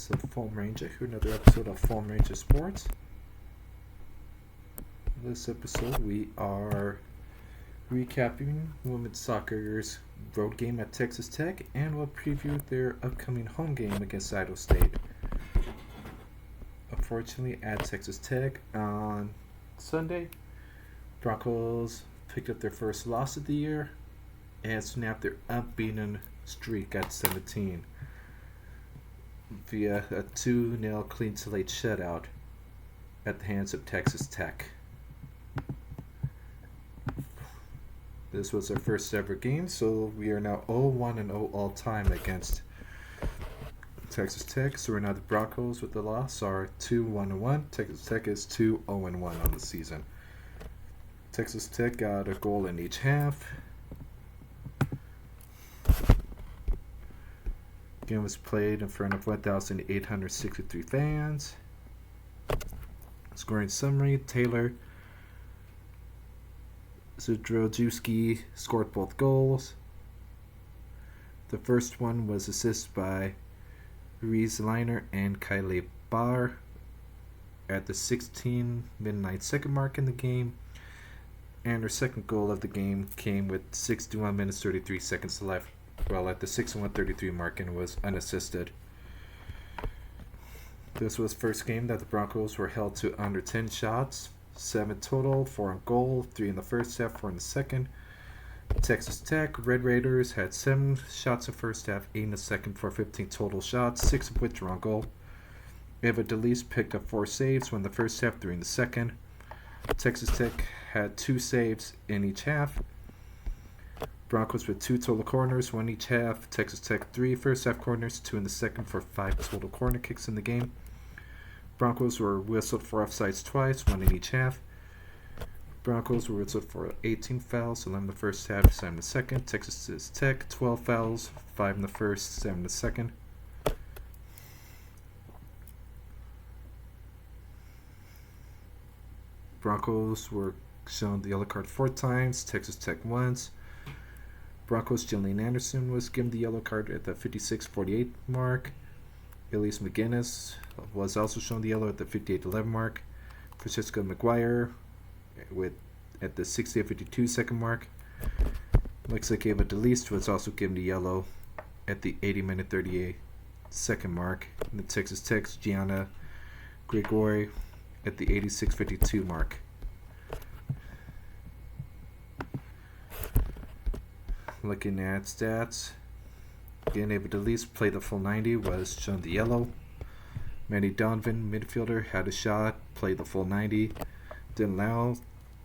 This is Phoam Ranger here, another episode of Phoam Ranger Sports. In this episode, we are recapping women's soccer's road game at Texas Tech, and we'll preview their upcoming home game against Idaho State. Unfortunately, at Texas Tech on Sunday, Broncos picked up their first loss of the year and snapped their unbeaten streak at 17 via a 2-0 clean slate shutout at the hands of Texas Tech. This was our first ever game, so we are now 0-1-0 all time against Texas Tech. So we're now the Broncos with the loss are 2-1-1. Texas Tech is 2-0-1 on the season. Texas Tech got a goal in each half. Game was played in front of 1,863 fans. Scoring summary: Taylor Zdrojewski scored both goals. The first one was assisted by Reese Liner and Kylie Barr at the 16-minute second mark in the game. And her second goal of the game came with 61 minutes 33 seconds left, while at the 61:33 mark and was unassisted. This was the first game that the Broncos were held to under 10 shots, 7 total, 4 on goal, 3 in the first half, 4 in the second. Texas Tech Red Raiders had 7 shots in the first half, 8 in the second for 15 total shots, 6 of which were on goal. Eva DeLise picked up 4 saves, 1 in the first half, 3 in the second. Texas Tech had 2 saves in each half. Broncos with 2 total corners, 1 each half. Texas Tech 3 first half corners, 2 in the second for 5 total corner kicks in the game. Broncos were whistled for offsides twice, 1 in each half. Broncos were whistled for 18 fouls, 11 in the first half, 7 in the second. Texas Tech 12 fouls, 5 in the first, 7 in the second. Broncos were shown the yellow card 4 times, Texas Tech once. Broncos Jillian Anderson was given the yellow card at the 56:48 mark. Elise McGinnis was also shown the yellow at the 58:11 mark. Francisco McGuire at the 68:52 second mark. Looks like Eva DeLise was also given the yellow at the 80-minute 38 second mark. And the Texas Tech's Gianna Grigori at the 86:52 mark. Looking at stats, again, Eva DeLise played the full 90, was shown the yellow. Manny Donovan, midfielder, had a shot, played the full 90. Din Lau,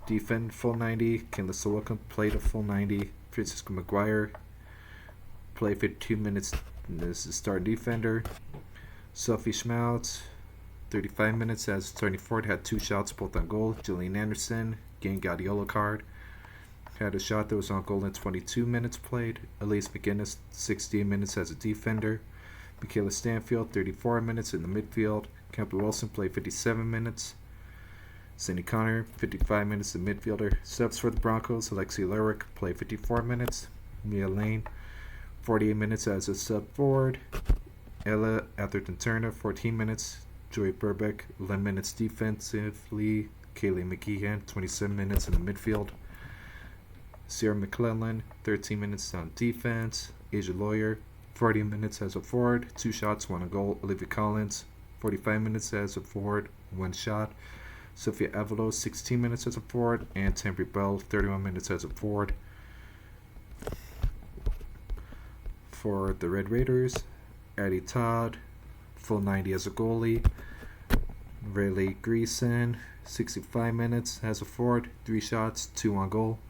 defend full 90. Kinla Soroka played a full 90. Francisco McGuire played 52 minutes as a star defender. Sophie Schmaltz, 35 minutes as starting forward, had 2 shots, both on goal. Jillian Anderson, again, got a yellow card. Had a shot that was on goal in 22 minutes played. Elise McGinnis, 16 minutes as a defender. Michaela Stanfield, 34 minutes in the midfield. Campbell Wilson played 57 minutes. Cindy Connor, 55 minutes in midfielder. Subs for the Broncos, Alexi Lurick played 54 minutes. Mia Lane, 48 minutes as a sub forward. Ella Atherton-Turner, 14 minutes. Joy Burbeck, 11 minutes defensively. Kaylee McKeehan, 27 minutes in the midfield. Sierra McClellan, 13 minutes on defense. Asia Lawyer, 40 minutes as a forward, 2 shots, 1 on goal. Olivia Collins, 45 minutes as a forward, 1 shot. Sophia Avalo, 16 minutes as a forward. And Tambry Bell, 31 minutes as a forward. For the Red Raiders, Addie Todd, full 90 as a goalie. Rayleigh Greason, 65 minutes as a forward, 3 shots, 2 on goal.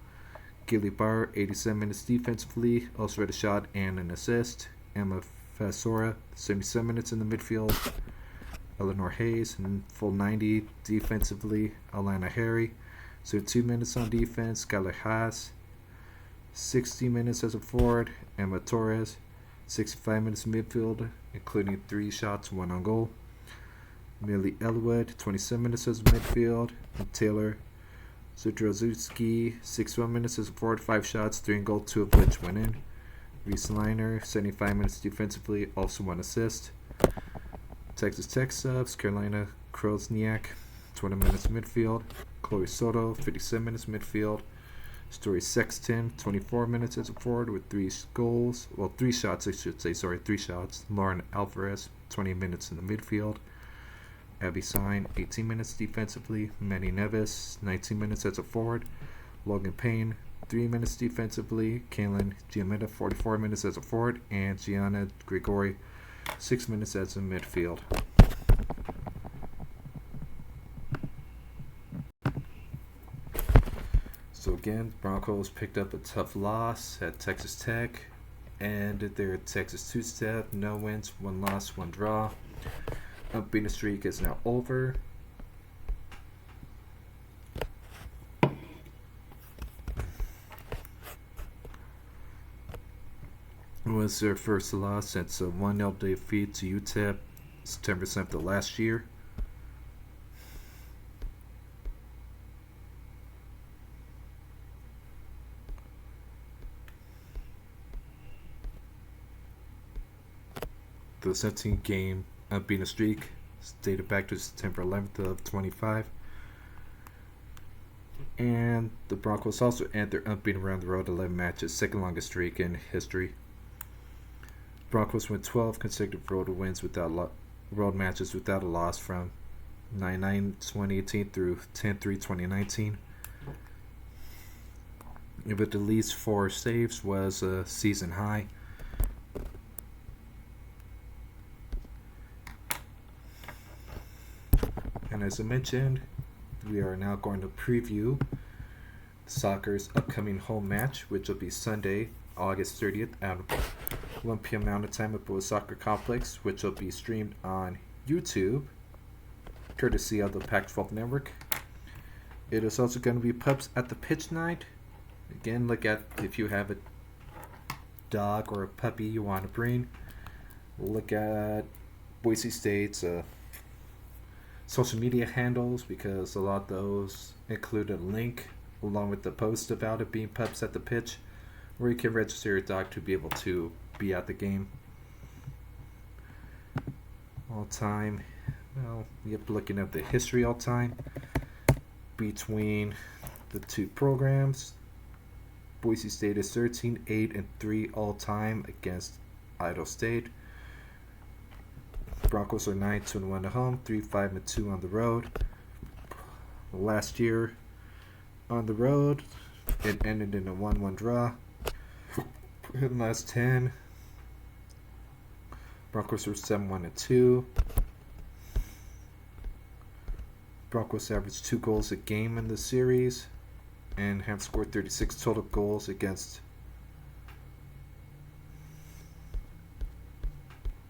Gilly Barr, 87 minutes defensively, also had a shot and an assist. Emma Fasora, 77 minutes in the midfield. Eleanor Hayes, full 90 defensively. Alana Harry, 2 minutes on defense. Skylar Haas, 60 minutes as a forward. Emma Torres, 65 minutes in midfield, including 3 shots, 1 on goal. Millie Elwood, 27 minutes as a midfield. And Taylor Zdrojewski, 61 minutes as a forward, 5 shots, 3 in goal, 2 of which went in. Reese Liner, 75 minutes defensively, also 1 assist. Texas Tech subs, Carolina Krosniak, 20 minutes midfield. Chloe Soto, 57 minutes midfield. Story Sexton, 24 minutes as a forward with 3 goals. Well, 3 shots, I should say. 3 shots. Lauren Alvarez, 20 minutes in the midfield. Abby Sine, 18 minutes defensively. Manny Neves, 19 minutes as a forward. Logan Payne, 3 minutes defensively. Kaylin Giametta, 44 minutes as a forward. And Gianna Grigori, 6 minutes as a midfield. So again, Broncos picked up a tough loss at Texas Tech. Ended their Texas two-step. No wins, 1 loss, 1 draw. Unbeaten streak is now over. It was their first loss since a 1-0 defeat to UTEP September 7th of last year. The 17-game unbeaten streak dated back to September 11th of 25. And the Broncos also end their unbeaten around the road 11 matches, second longest streak in history. Broncos win 12 consecutive road wins without road matches without a loss from 9-9 2018 through 10-3 2019. With at least 4 saves was a season high. And as I mentioned, we are now going to preview soccer's upcoming home match, which will be Sunday, August 30th at 1 p.m. Mountain Time at Bowie Soccer Complex, which will be streamed on YouTube, courtesy of the Pac-12 Network. It is also going to be Pups at the Pitch night. Again, look at if you have a dog or a puppy you want to bring. Look at Boise State's social media handles, because a lot of those include a link along with the post about it being Pups at the Pitch, where you can register your dog to be able to be at the game. All time, well, you have to looking at the history all time between the two programs. Boise State is 13-8-3 all time against Idaho State. Broncos are 9-1 at home, 3-5-2 on the road. Last year on the road, it ended in a 1-1 draw. In the last 10, Broncos are 7-1-2. Broncos averaged 2 goals a game in the series and have scored 36 total goals against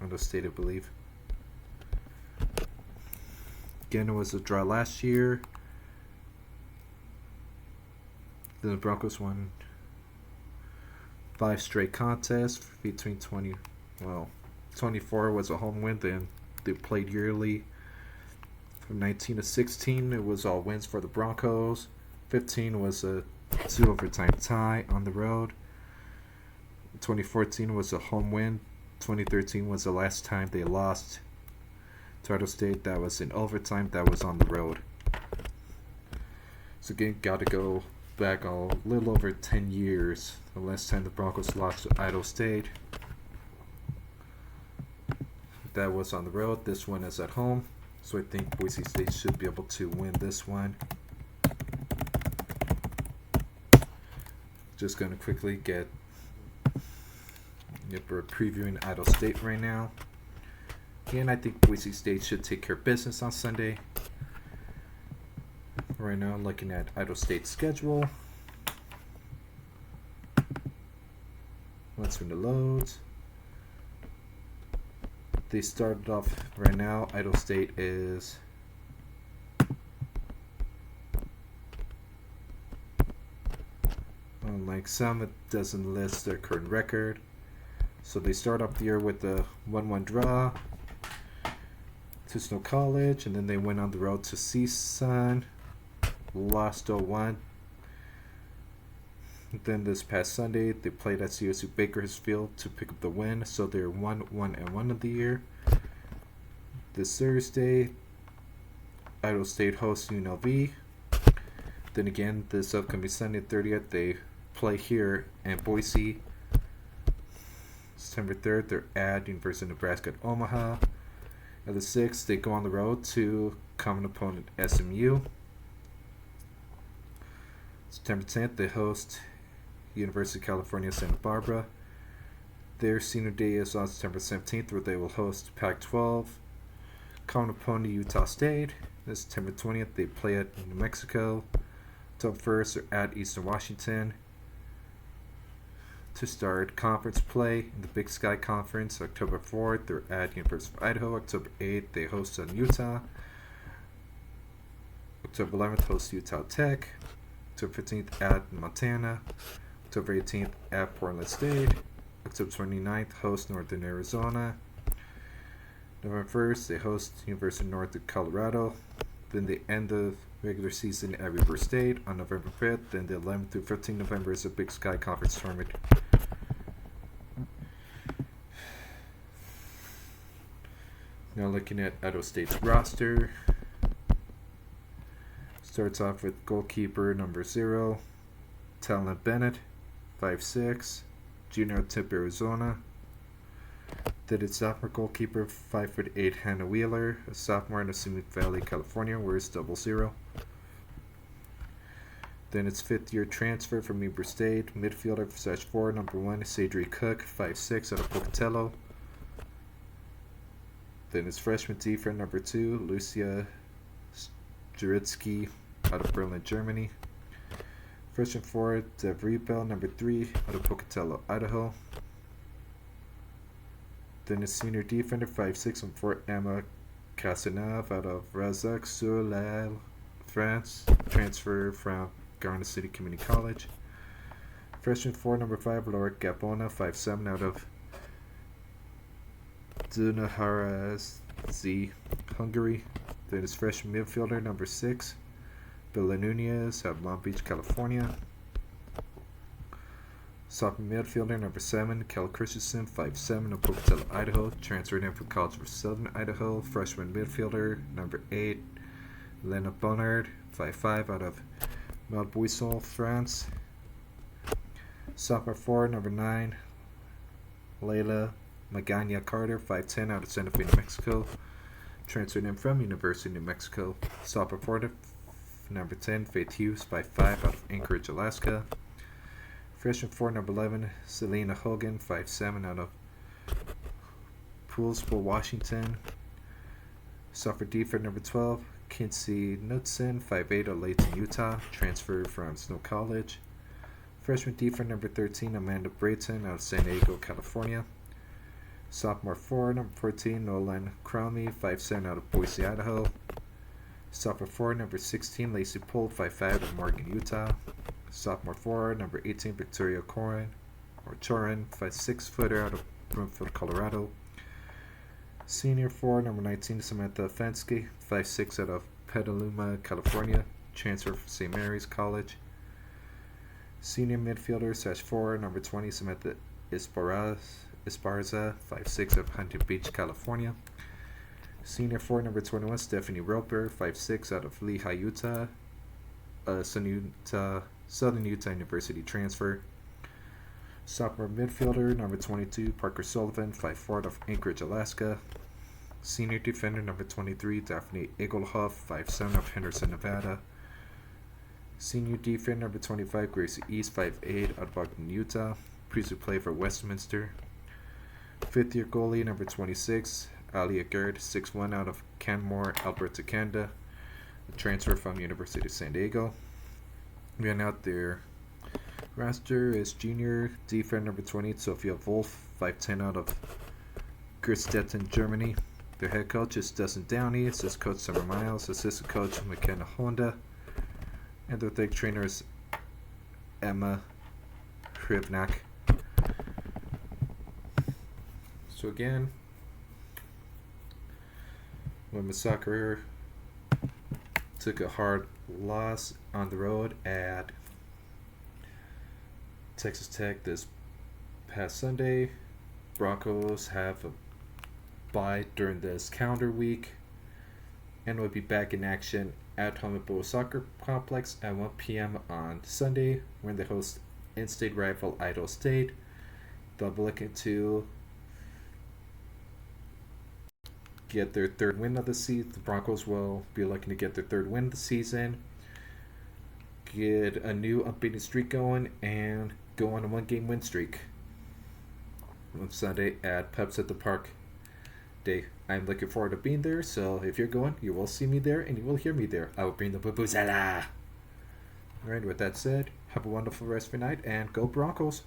Idaho State, I believe. Again, it was a draw last year. Then the Broncos won 5 straight contests between 24 was a home win. Then they played yearly. From 19 to 16, it was all wins for the Broncos. 15 was a 2 overtime tie on the road. 2014 was a home win. 2013 was the last time they lost to Idaho State. That was in overtime. That was on the road. So again, got to go back a little over 10 years. The last time the Broncos lost to Idaho State. That was on the road. This one is at home. So I think Boise State should be able to win this one. Just going to quickly get... we're previewing Idaho State right now. Again, I think Boise State should take care of business on Sunday. Right now, I'm looking at Idaho State's schedule. Once when it loads. They started off right now. Idaho State is unlike some, it doesn't list their current record. So they start off the year with a 1-1 draw to Snow College, and then they went on the road to CSUN, lost 0-1. Then this past Sunday, they played at CSU Bakersfield to pick up the win, so they're 1-1-1 of the year. This Thursday, Idaho State hosts UNLV. Then again, this upcoming Sunday, 30th, they play here in Boise. September 3rd, they're at University of Nebraska at Omaha. And the 6th, they go on the road to common opponent SMU. September 10th, they host University of California, Santa Barbara. Their senior day is on September 17th, where they will host Pac-12. Common opponent Utah State. This September 20th, they play at New Mexico. October 1st, they're at Eastern Washington to start conference play in the Big Sky Conference. October 4th, they're at University of Idaho. October 8th, they host Southern Utah. October 11th, host Utah Tech. October 15th, at Montana. October 18th, at Portland State. October 29th, host Northern Arizona. November 1st, they host University of Northern Colorado. Then they end the regular season at Weber State on November 5th. Then the 11th through 15th November is a Big Sky Conference tournament. Now looking at Idaho State's roster. Starts off with goalkeeper number 0, Talon Bennett, 5'6", junior out of Arizona. Then it's sophomore goalkeeper 5'8" Hannah Wheeler, a sophomore in Simi Valley, California, wears 00. Then it's fifth-year transfer from Weber State, midfielder /4, number 1, Sadri Cook, 5'6", out of Pocatello. Then it's freshman defense number 2, Lucia Juritsky, out of Berlin, Germany. Freshman forward, Dev Rebel, number 3, out of Pocatello, Idaho. Then a senior defender, 5'6", and 4, Emma Casanave, out of Razac-sur-Lelle, France. Transfer from Garnet City Community College. Freshman forward, number 5, Laura Gabona, 5'7", out of Dunaharasi, Hungary. Then his freshman midfielder, number 6, Bella Nunez, out of Long Beach, California. Sophomore midfielder, number 7, Kel Christensen, 5'7", of Pocatello, Idaho. Transferred in from College for Southern Idaho. Freshman midfielder, number 8, Lena Bonnard, 5'5", out of Malbuisson, France. Sophomore forward, number 9, Layla Magana Carter, 5'10", out of Santa Fe, New Mexico. Transferred in from University of New Mexico. Sophomore forward, number 10, Faith Hughes, 5'5", out of Anchorage, Alaska. Freshman forward, number 11, Selena Hogan, 5'7", out of Poolsville, Washington. Sophomore defense, number 12, Kinsey Knudsen, 5'8", out of Layton, Utah. Transferred from Snow College. Freshman defense, number 13, Amanda Brayton, out of San Diego, California. Sophomore forward, number 14, Nolan Cromie, 5'7", out of Boise, Idaho. Sophomore forward, number 16, Lacey Pohl, 5'5", out of Morgan, Utah. Sophomore forward, number 18, Victoria Chorin, 5'6" out of Broomfield, Colorado. Senior forward, number 19, Samantha Fensky, 5'6", out of Petaluma, California. Transfer from St. Mary's College. Senior midfielder /forward, number 20, Samantha Esparza, 5'6", out of Huntington Beach, California. Senior forward, number 21, Stephanie Roper, 5'6", out of Lehigh, Utah. Southern Utah University transfer. Sophomore midfielder, number 22, Parker Sullivan, 5'4", out of Anchorage, Alaska. Senior defender, number 23, Daphne Egelhoff, 5'7", out of Henderson, Nevada. Senior defender, number 25, Gracie East, 5'8", out of Ogden, Utah. Previously played for Westminster. Fifth-year goalie, number 26, Alia Gerd, 6'1", out of Canmore, Alberta, Canada. A transfer from University of San Diego. Ran out their roster is junior defender number 20, Sophia Wolf, 5'10", out of Gerstetten, Germany. Their head coach is Dustin Downey, assistant coach Summer Miles, assistant coach McKenna Honda, and their athletic trainer is Emma Hrivnak. So again, women's soccer took a hard loss on the road at Texas Tech this past Sunday. Broncos have a bye during this calendar week, and we'll be back in action at home at Bowl Soccer Complex at 1 p.m. on Sunday when they host in-state rival Idaho State. They'll be looking to get their third win of the season. The Broncos will be looking to get their third win of the season, get a new unbeaten streak going, and go on a one-game win streak on Sunday at Pups at the Park Day. I'm looking forward to being there, so if you're going, you will see me there and you will hear me there. I will bring the bubuzela. Alright, with that said, have a wonderful rest of your night and go Broncos.